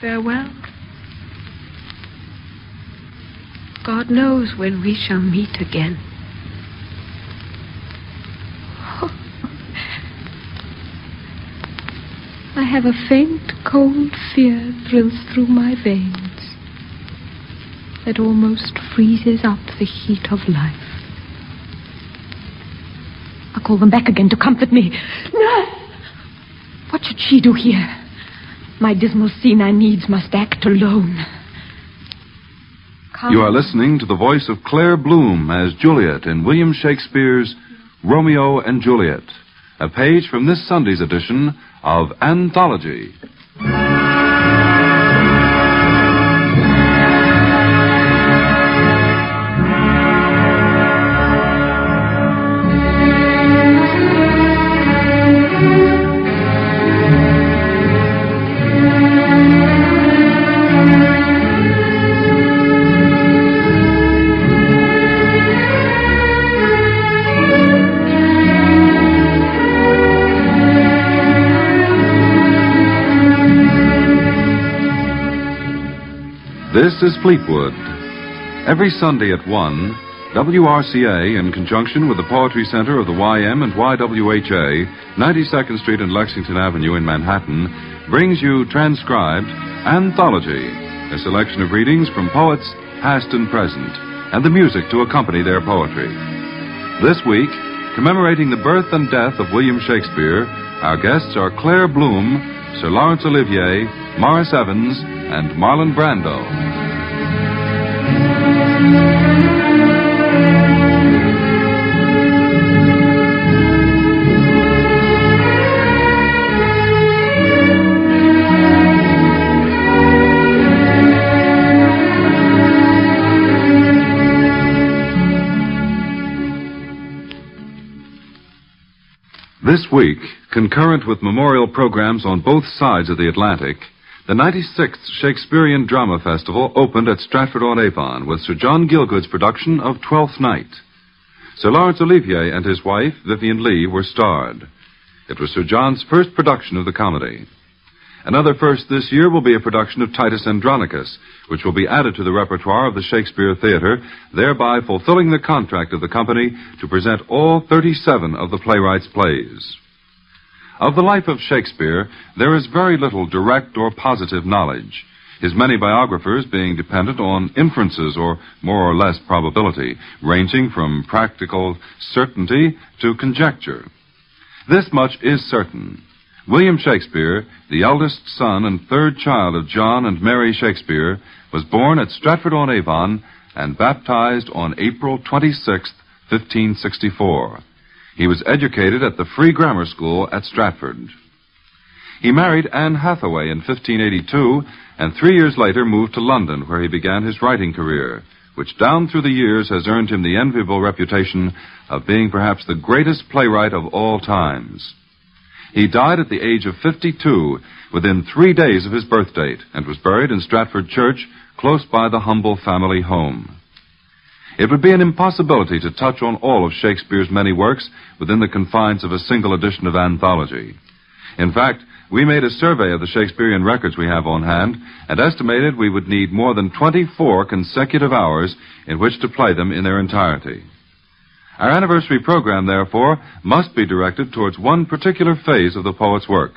Farewell. God knows when we shall meet again. I have a faint, cold fear thrills through my veins that almost freezes up the heat of life. I'll call them back again to comfort me. No! What should she do here? My dismal scene I needs must act alone. You are listening to the voice of Claire Bloom as Juliet in William Shakespeare's Romeo and Juliet, a page from this Sunday's edition of Anthology. This is Fleetwood. Every Sunday at 1, WRCA, in conjunction with the Poetry Center of the YM and YWHA, 92nd Street and Lexington Avenue in Manhattan, brings you transcribed Anthology, a selection of readings from poets past and present, and the music to accompany their poetry. This week, commemorating the birth and death of William Shakespeare, our guests are Claire Bloom, Sir Laurence Olivier, Morris Evans, and Marlon Brando. This week, concurrent with memorial programs on both sides of the Atlantic, the 96th Shakespearean Drama Festival opened at Stratford-on-Avon with Sir John Gielgud's production of Twelfth Night. Sir Laurence Olivier and his wife, Vivian Leigh, were starred. It was Sir John's first production of the comedy. Another first this year will be a production of Titus Andronicus, which will be added to the repertoire of the Shakespeare Theater, thereby fulfilling the contract of the company to present all 37 of the playwright's plays. Of the life of Shakespeare, there is very little direct or positive knowledge, his many biographers being dependent on inferences or more or less probability, ranging from practical certainty to conjecture. This much is certain. William Shakespeare, the eldest son and third child of John and Mary Shakespeare, was born at Stratford-on-Avon and baptized on April 26, 1564. He was educated at the Free Grammar School at Stratford. He married Anne Hathaway in 1582 and 3 years later moved to London, where he began his writing career, which down through the years has earned him the enviable reputation of being perhaps the greatest playwright of all times. He died at the age of 52 within 3 days of his birth date and was buried in Stratford Church close by the humble family home. It would be an impossibility to touch on all of Shakespeare's many works within the confines of a single edition of Anthology. In fact, we made a survey of the Shakespearean records we have on hand and estimated we would need more than 24 consecutive hours in which to play them in their entirety. Our anniversary program, therefore, must be directed towards one particular phase of the poet's work,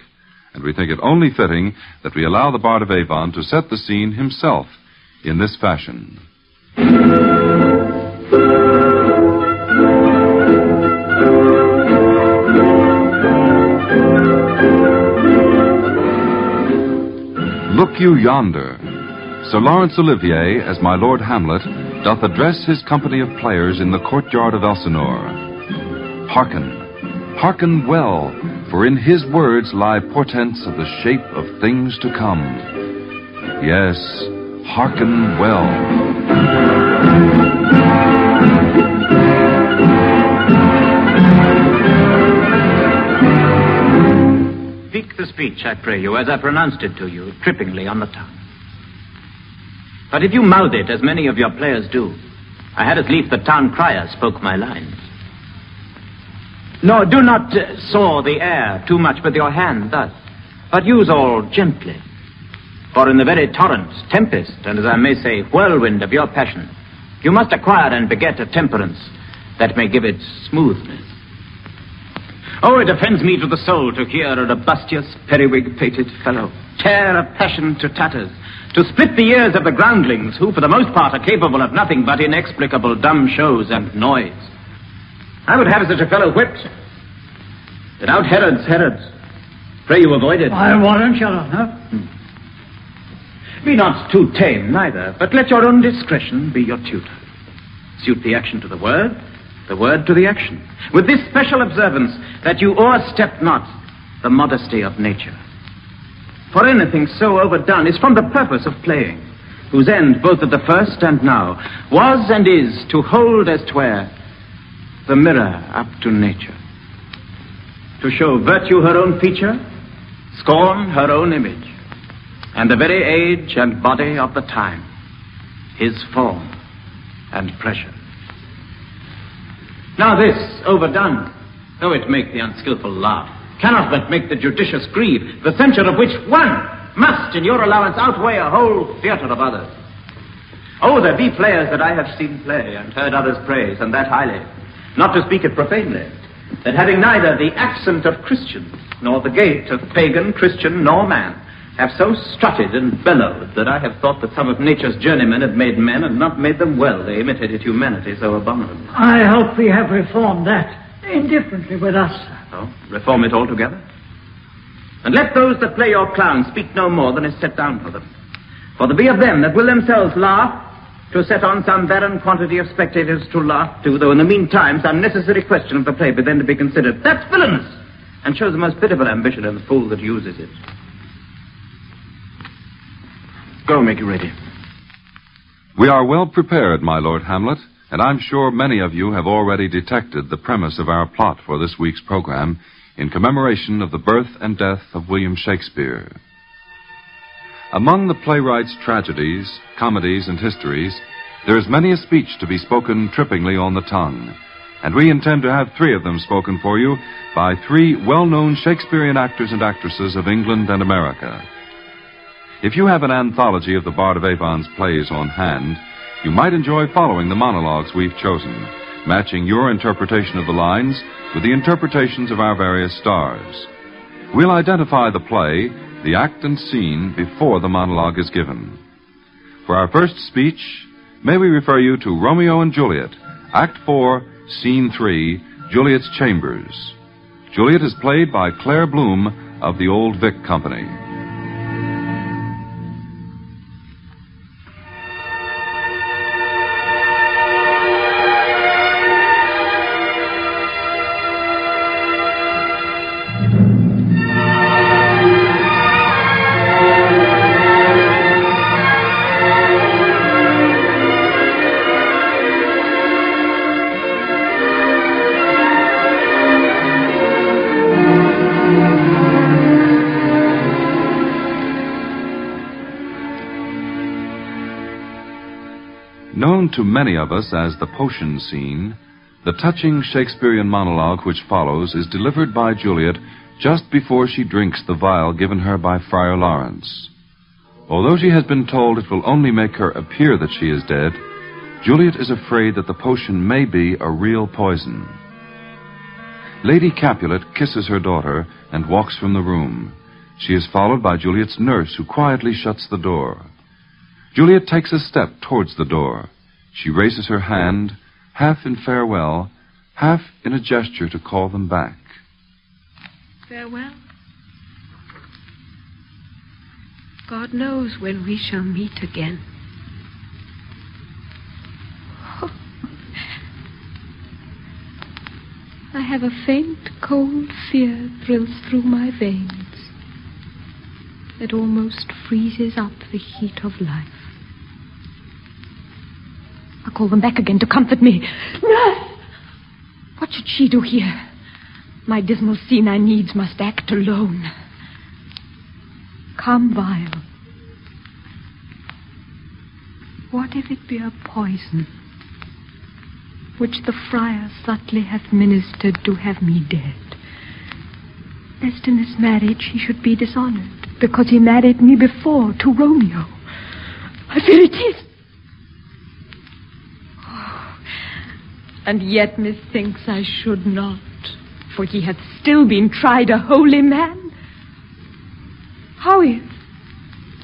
and we think it only fitting that we allow the Bard of Avon to set the scene himself in this fashion. Look you yonder. Sir Laurence Olivier, as my Lord Hamlet, doth address his company of players in the courtyard of Elsinore. Hearken, hearken well, for in his words lie portents of the shape of things to come. Yes, hearken well. Speak the speech, I pray you, as I pronounced it to you, trippingly on the tongue. But if you mouth it, as many of your players do, I had as lief the town crier spoke my lines. No, do not saw the air too much with your hand thus, but use all gently. For in the very torrent, tempest, and as I may say, whirlwind of your passion, you must acquire and beget a temperance that may give it smoothness. Oh, it offends me to the soul to hear a robustious, periwig-pated fellow tear a passion to tatters, to split the ears of the groundlings, who for the most part are capable of nothing but inexplicable dumb shows and noise. I would have such a fellow whipped, without Herods. Pray you avoid it. I warrant, your honor. Be not too tame, neither, but let your own discretion be your tutor. Suit the action to the word to the action, with this special observance that you o'erstep not the modesty of nature. For anything so overdone is from the purpose of playing, whose end, both at the first and now, was and is to hold as 'twere the mirror up to nature, to show virtue her own feature, scorn her own image, and the very age and body of the time, his form and pressure. Now this, overdone, though it make the unskillful laugh, cannot but make the judicious grieve, the censure of which one must, in your allowance, outweigh a whole theatre of others. Oh, there be players that I have seen play, and heard others praise, and that highly, not to speak it profanely, that having neither the accent of Christian, nor the gait of pagan, Christian, nor man, have so strutted and bellowed that I have thought that some of nature's journeymen had made men and not made them well. They imitated humanity so abominably. I hope we have reformed that indifferently with us, sir. Oh, reform it altogether? And let those that play your clown speak no more than is set down for them. For there be of them that will themselves laugh, to set on some barren quantity of spectators to laugh to, though in the meantime some necessary question of the play be then to be considered. That's villainous, and shows the most pitiful ambition in the fool that uses it. Go, make you ready. We are well prepared, my Lord Hamlet, and I'm sure many of you have already detected the premise of our plot for this week's program in commemoration of the birth and death of William Shakespeare. Among the playwright's tragedies, comedies, and histories, there is many a speech to be spoken trippingly on the tongue, and we intend to have 3 of them spoken for you by 3 well-known Shakespearean actors and actresses of England and America. If you have an anthology of the Bard of Avon's plays on hand, you might enjoy following the monologues we've chosen, matching your interpretation of the lines with the interpretations of our various stars. We'll identify the play, the act and scene before the monologue is given. For our first speech, may we refer you to Romeo and Juliet, Act 4, Scene 3, Juliet's Chambers. Juliet is played by Claire Bloom of the Old Vic Company. Known to many of us as the potion scene, the touching Shakespearean monologue which follows is delivered by Juliet just before she drinks the vial given her by Friar Lawrence. Although she has been told it will only make her appear that she is dead, Juliet is afraid that the potion may be a real poison. Lady Capulet kisses her daughter and walks from the room. She is followed by Juliet's nurse, who quietly shuts the door. Juliet takes a step towards the door. She raises her hand, half in farewell, half in a gesture to call them back. Farewell. God knows when we shall meet again. Oh. I have a faint, cold fear thrills through my veins. It almost freezes up the heat of life. I'll call them back again to comfort me. Nurse! What should she do here? My dismal scene I needs must act alone. Come, vial. What if it be a poison, which the friar subtly hath ministered to have me dead, lest in this marriage he should be dishonored? because he married me before to Romeo. I fear it is. Oh, and yet methinks I should not, for he hath still been tried a holy man. How if,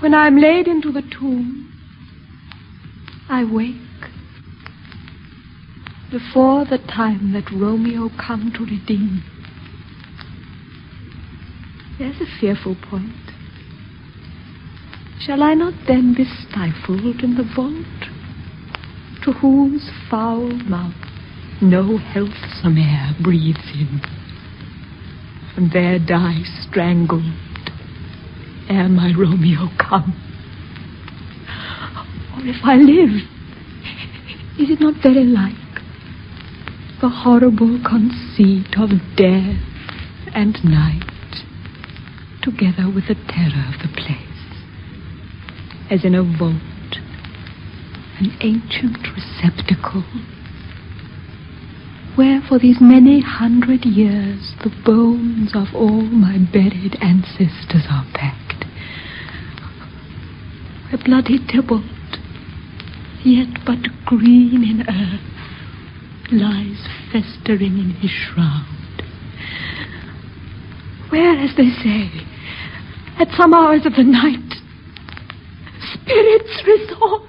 when I am laid into the tomb, I wake before the time that Romeo come to redeem? There's a fearful point. Shall I not then be stifled in the vault, to whose foul mouth no healthsome air breathes in, and there die strangled ere my Romeo come? Or if I live, is it not very like the horrible conceit of death and night, together with the terror of the place, as in a vault, an ancient receptacle, where for these many 100 years the bones of all my buried ancestors are packed, where bloody Tybalt, yet but green in earth, lies festering in his shroud, where, as they say, at some hours of the night, spirits resort.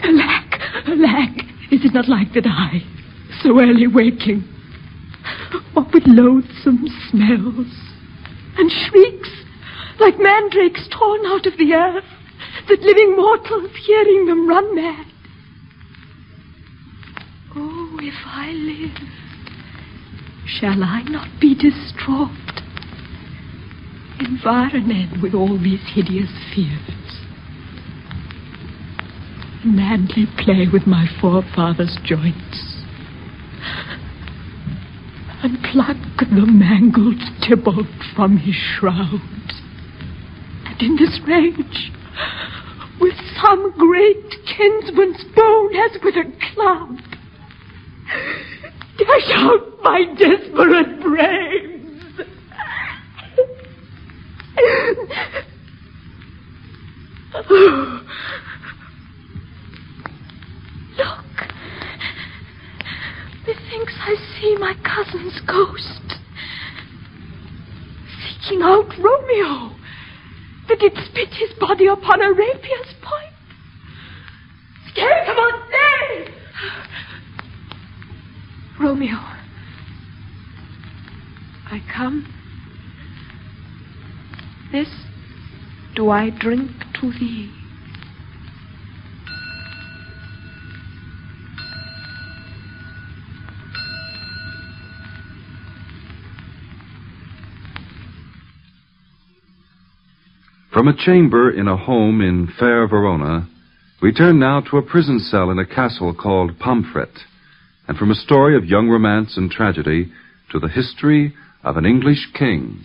Alack, alack, is it not like that I, so early waking, what with loathsome smells and shrieks like mandrakes torn out of the earth, that living mortals hearing them run mad? Oh, if I live, shall I not be distraught, environed with all these hideous fears, madly play with my forefathers' joints, and pluck the mangled Tybalt from his shroud, and in this rage, with some great kinsman's bone as with a club, dash out my desperate brains. Look, methinks I see my cousin's ghost, seeking out Romeo, that did spit his body upon a rapier's point. Stay, come on, stay! Romeo, I come. This do I drink to thee. From a chamber in a home in fair Verona, we turn now to a prison cell in a castle called Pomfret, and from a story of young romance and tragedy to the history of an English king.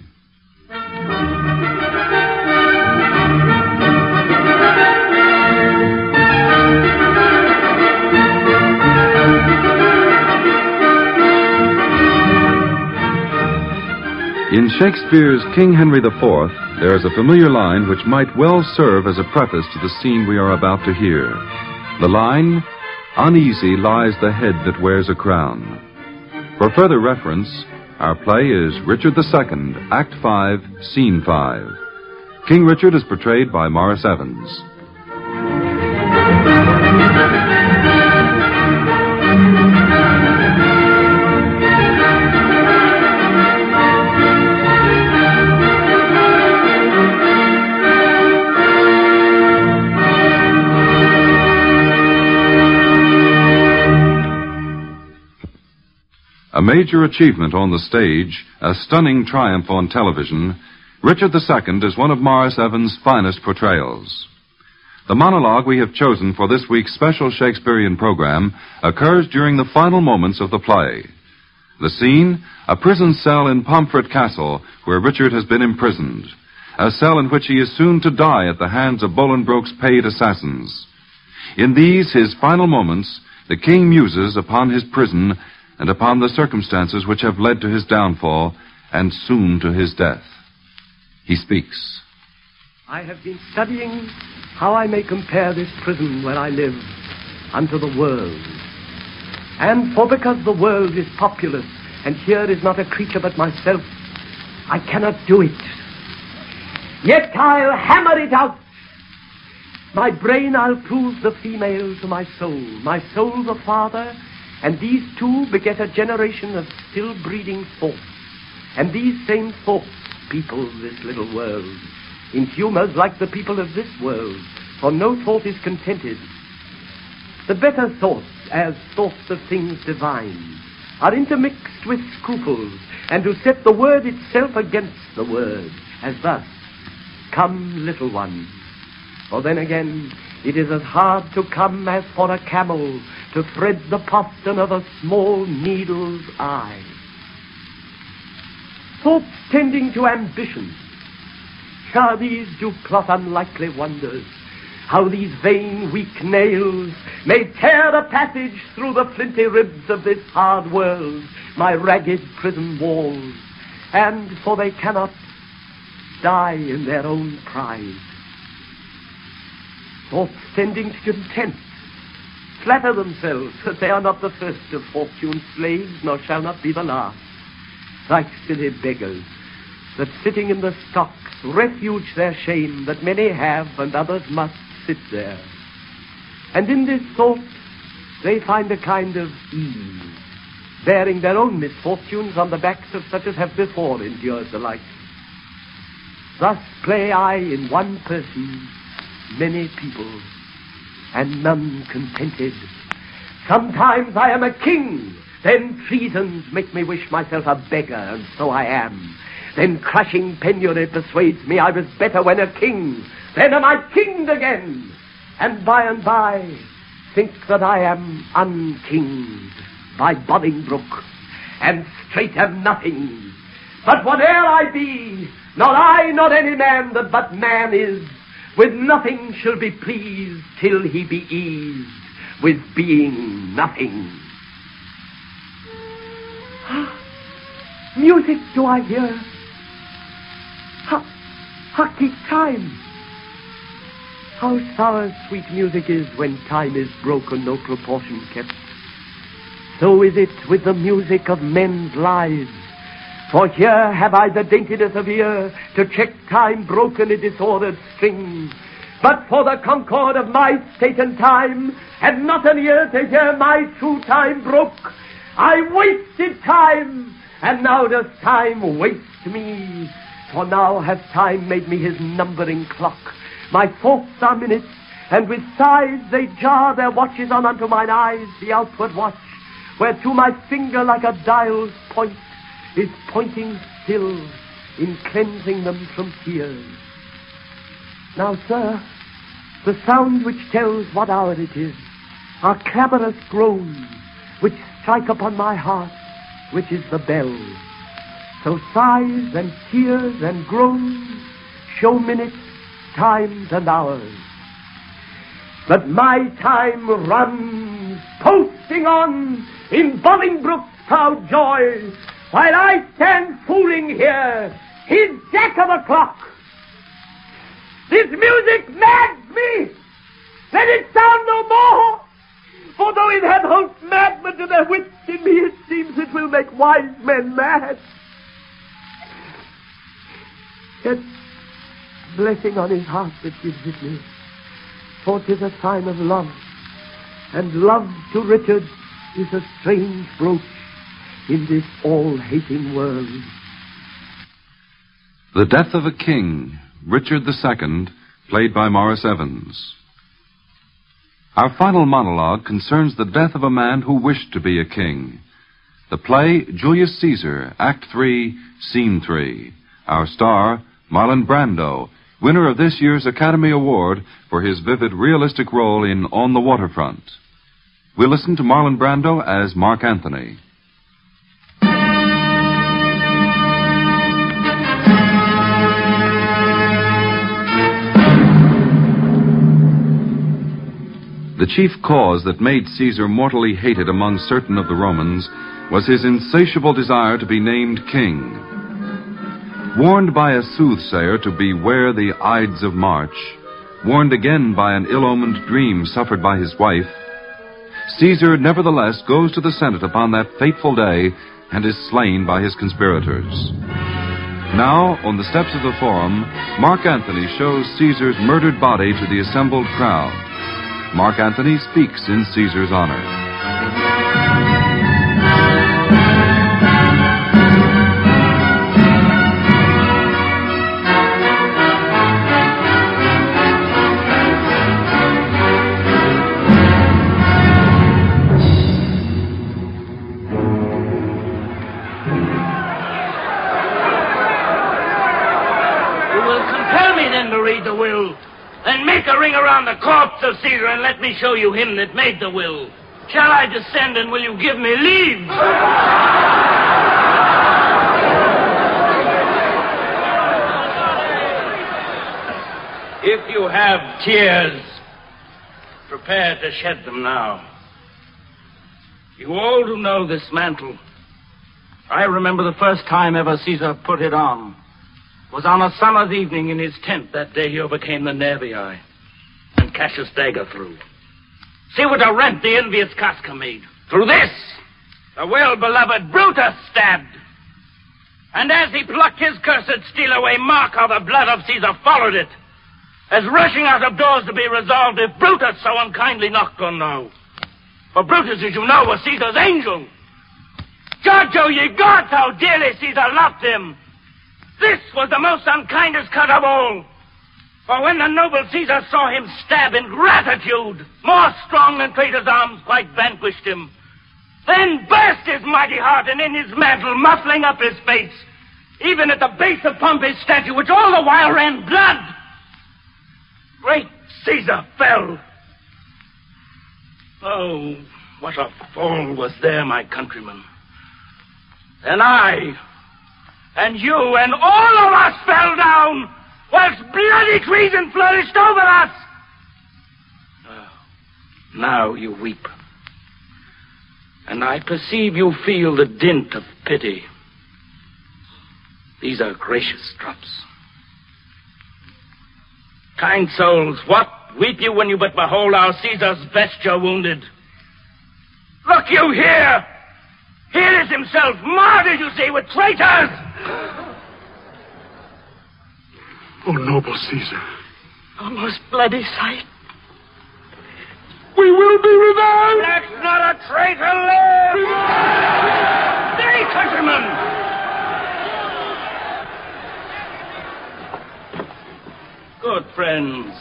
In Shakespeare's King Henry IV, there is a familiar line which might well serve as a preface to the scene we are about to hear. The line, "Uneasy lies the head that wears a crown." For further reference, our play is Richard II, Act 5, Scene 5. King Richard is portrayed by Morris Evans. A major achievement on the stage, a stunning triumph on television, Richard II is one of Morris Evans' finest portrayals. The monologue we have chosen for this week's special Shakespearean program occurs during the final moments of the play. The scene, a prison cell in Pomfret Castle, where Richard has been imprisoned, a cell in which he is soon to die at the hands of Bolingbroke's paid assassins. In these, his final moments, the king muses upon his prison and upon the circumstances which have led to his downfall, and soon to his death. He speaks. I have been studying how I may compare this prison where I live unto the world. And for because the world is populous, and here is not a creature but myself, I cannot do it. Yet I'll hammer it out. My brain I'll prove the female to my soul the father, and these two beget a generation of still breeding thoughts. And these same thoughts people this little world, in humors like the people of this world, for no thought is contented. The better thoughts, as thoughts of things divine, are intermixed with scruples, and to set the word itself against the word, as thus, come little ones. For then again, it is as hard to come as for a camel to thread the postern of a small needle's eye. Thoughts tending to ambition, how these do plot unlikely wonders, how these vain weak nails may tear a passage through the flinty ribs of this hard world, my ragged prison walls, and for they cannot die in their own pride. Thoughts tending to content, flatter themselves that they are not the first of fortune's slaves, nor shall not be the last, like silly beggars, that sitting in the stocks refuge their shame that many have and others must sit there. And in this thought they find a kind of ease, bearing their own misfortunes on the backs of such as have before endured the like. Thus play I in one person many people, and none contented. Sometimes I am a king, then treasons make me wish myself a beggar, and so I am. Then crushing penury persuades me I was better when a king. Then am I kinged again, and by think that I am unkinged by Bolingbroke, and straight am nothing. But whate'er I be, not I, not any man that but man is, with nothing shall be pleased till he be eased with being nothing. Music do I hear? Hark ye, time. How sour sweet music is when time is broken, no proportion kept. So is it with the music of men's lives. For here have I the daintiness of ear to check time broken in disordered string. But for the concord of my state and time, and not an ear to hear my true time broke, I wasted time, and now does time waste me. For now has time made me his numbering clock. My thoughts are minutes, and with sighs they jar their watches on unto mine eyes, the outward watch, whereto my finger like a dial's point is pointing still in cleansing them from tears. Now, sir, the sound which tells what hour it is are clamorous groans which strike upon my heart, which is the bell. So sighs and tears and groans show minutes, times, and hours. But my time runs, posting on in Bolingbroke's proud joy, while I stand fooling here, his jack of a clock. This music mads me. Let it sound no more. For though it hath holds madmen to their wits, in me it seems it will make wise men mad. Yet blessing on his heart that gives it me, for 'tis a sign of love, and love to Richard is a strange brooch in this all-hating world. The Death of a King, Richard II, played by Morris Evans. Our final monologue concerns the death of a man who wished to be a king. The play, Julius Caesar, Act 3, Scene 3. Our star, Marlon Brando, winner of this year's Academy Award for his vivid, realistic role in On the Waterfront. We'll listen to Marlon Brando as Mark Antony. The chief cause that made Caesar mortally hated among certain of the Romans was his insatiable desire to be named king. Warned by a soothsayer to beware the Ides of March, warned again by an ill-omened dream suffered by his wife, Caesar nevertheless goes to the Senate upon that fateful day and is slain by his conspirators. Now, on the steps of the Forum, Mark Antony shows Caesar's murdered body to the assembled crowd. Mark Antony speaks in Caesar's honor. Then make a ring around the corpse of Caesar and let me show you him that made the will. Shall I descend and will you give me leave? If you have tears, prepare to shed them now. You all who know this mantle, I remember the first time ever Caesar put it on. Was on a summer's evening in his tent that day he overcame the Nervii and Cassius dagger through. See what a rent the envious Casca made. Through this, the well-beloved Brutus stabbed. And as he plucked his cursed steel away, mark how the blood of Caesar followed it, as rushing out of doors to be resolved if Brutus so unkindly knocked on now. For Brutus, as you know, was Caesar's angel. Judge, O ye gods, how dearly Caesar loved him. This was the most unkindest cut of all. For when the noble Caesar saw him stab in gratitude, more strong than traitor's arms quite vanquished him, then burst his mighty heart, and in his mantle, muffling up his face, even at the base of Pompey's statue, which all the while ran blood, great Caesar fell. Oh, what a fall was there, my countrymen. And I, and you, and all of us fell down, whilst bloody treason flourished over us. Now you weep. And I perceive you feel the dint of pity. These are gracious drops. Kind souls, what weep you when you but behold our Caesar's vesture wounded? Look you here! Here is himself, martyred, you see, with traitors! Oh, noble Caesar. A most bloody sight. We will be revenged! Let not a traitor live! Stay, countrymen! Good friends,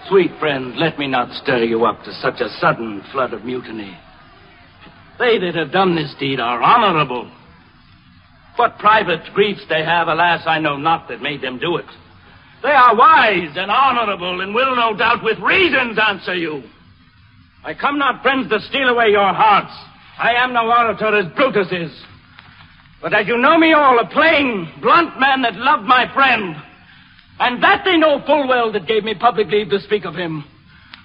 sweet friends, let me not stir you up to such a sudden flood of mutiny. They that have done this deed are honorable. What private griefs they have, alas, I know not that made them do it. They are wise and honorable and will, no doubt, with reasons answer you. I come not, friends, to steal away your hearts. I am no orator as Brutus is. But as you know me all, a plain, blunt man that loved my friend. And that they know full well that gave me public leave to speak of him.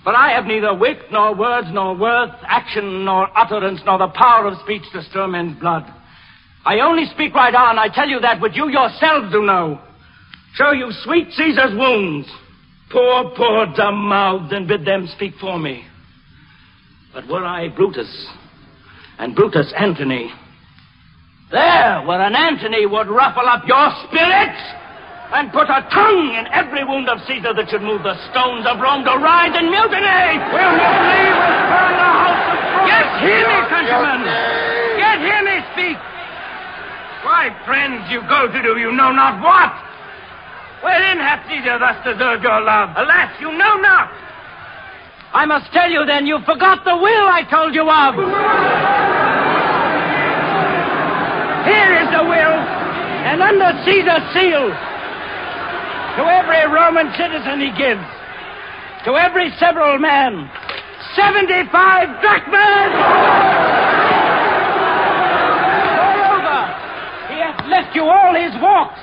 But I have neither wit, nor words, nor worth, action, nor utterance, nor the power of speech to stir men's blood. I only speak right on. I tell you that which you yourselves do know. Show you sweet Caesar's wounds. Poor dumb-mouthed, and bid them speak for me. But were I Brutus, and Brutus Antony, there where an Antony would ruffle up your spirits and put a tongue in every wound of Caesar that should move the stones of Rome to rise in mutiny. Will you believe us burn the house of Brutus? Yes, hear me, countrymen. Yet hear me speak. Why, friends, you go to do you know not what. Wherein hath Caesar thus deserved your love? Alas, you know not. I must tell you, then, you forgot the will I told you of. Here is the will, and under Caesar's seal, to every Roman citizen he gives, to every several man, 75 drachmas! Moreover, he hath left you all his walks,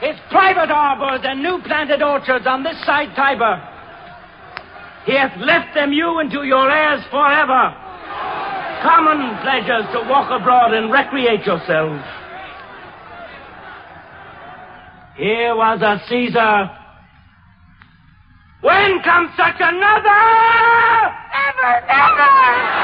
his private arbors and new planted orchards on this side Tiber. He hath left them you and to your heirs forever. Common pleasures to walk abroad and recreate yourselves. Here was a Caesar. When comes such another? Never, never!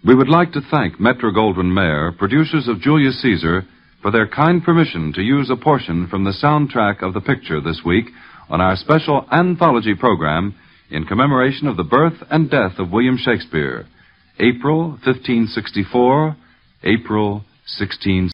We would like to thank Metro-Goldwyn-Mayer, producers of Julius Caesar, for their kind permission to use a portion from the soundtrack of the picture this week on our special anthology program in commemoration of the birth and death of William Shakespeare, April 1564, April 16